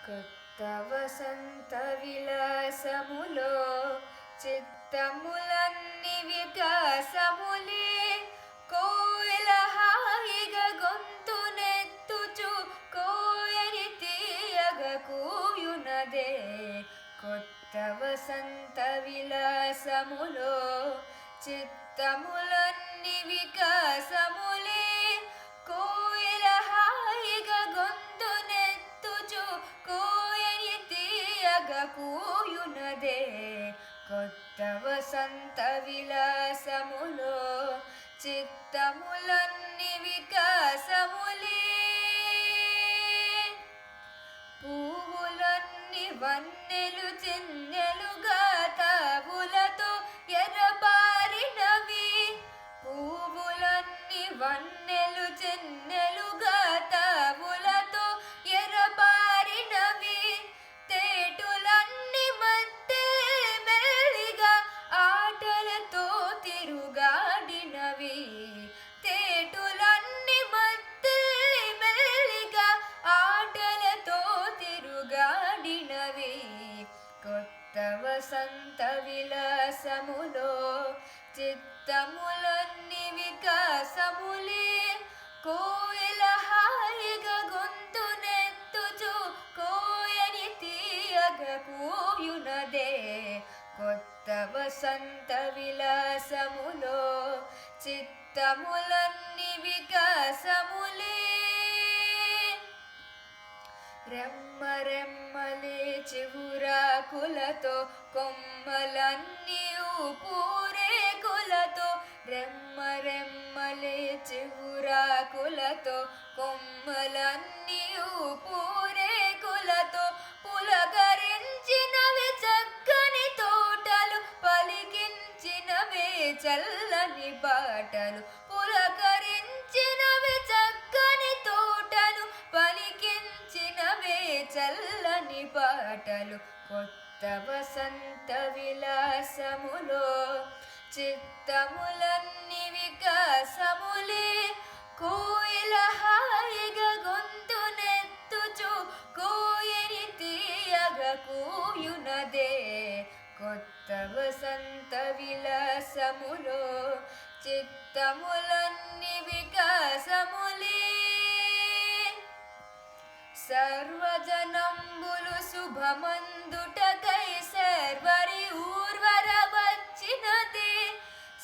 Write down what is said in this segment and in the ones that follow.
కొత్త వసంత విలాసములో చిత్తములన్నీ వికాసములే కోయిల హాయిగా గొంతునెత్తుచు కోయని తీయగ కూయునదే. కొత్త వసంత విలాసములో చిత్తములన్నీ వికాసములే కోయిల హాయిగా గొంతునెత్తుచు కోయని తీయగ కూయునదే. కొత్త వసంత విలాసములో చిత్తములన్నీ వికాసములే పువ్వులన్నీ వన్నెలు చిన్నెలుగా తావులతో ఎర్రబారినవి. పువ్వులన్నీ వన్నెలు చిన్నెలుగా తావులతో ఎర్రబారినవి. తేటులన్నీ మధ్య మెల్లిగా ఆటలతో తిరుగాడినవి. తేటులన్నీ మధ్య మెల్లిగా ఆటలతో తిరుగాడినవి. కొత్త వసంత విలాసములో చిత్తములన్నీ వికాసములే కోయిల హాయిగా గొంతునెత్తుచు కోయని తీయగ కూయునదే. కొత్త వసంత విలాసములో చిత్తములన్నీ వికాసములే రెమ్మ రెమ్మలే చిగురాకులతో కొమ్మలన్నీ పూరేకులతో. రెమ్మ రెమ్మలే చిగురాకులతో కొమ్మలన్నీ పూరేకులతో పులకరించినవి చక్కని తోటలు పలికించినవే చల్లని పాటలు. పులకరించినవి చక్కని తోటలు పలికించినవే చల్లని పాటలు. కొత్త వసంత విలాసములో చిత్తములన్నీ వికాసములే కోయిల హాయిగా గొంతునెత్తుచు కోయని తీయగ కూయునదే. కొత్త వసంత విలాసములో చిత్తములన్నీ వికాసములే సర్వజనంబులు శుభమందుటకై శర్వరి ఊర్వర వచ్చినదే.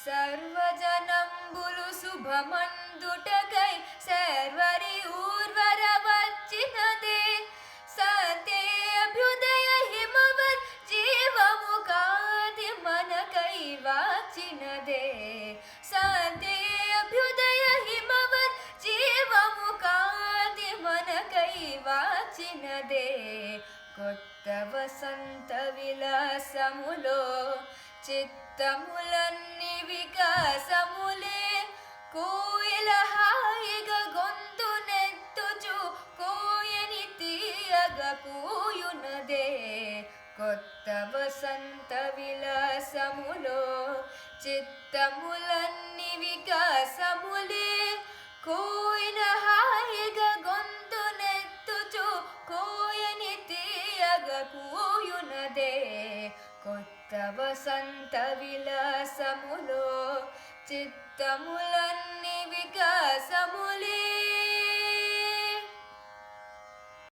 సర్వజనంబులు శుభమందుటకై శర్వరి ఊర్వర వచ్చినదే. సత్యేభ్యుదయ హిమవత్ జీవము కాది మనకై వచ్చినదే. సత్యేభ్యుదయ హిమవత్ జీవము కాది మనకై వచ్చినదే. కొత్త వసంత విలాసములో చిత్తములన్నీ వికాసములే కోయిల హాయిగా గొంతునెత్తుచు కోయని తీయగ కూయునదే. కొత్త వసంత విలాసములో చిత్తములన్నీ వికాసములే కోయిల హాయిగా గొంతునెత్తుచు కోయని తీయగ కూయునదే. కొత్త వసంత విలాసములో చిత్తములన్నీ వికాసములే.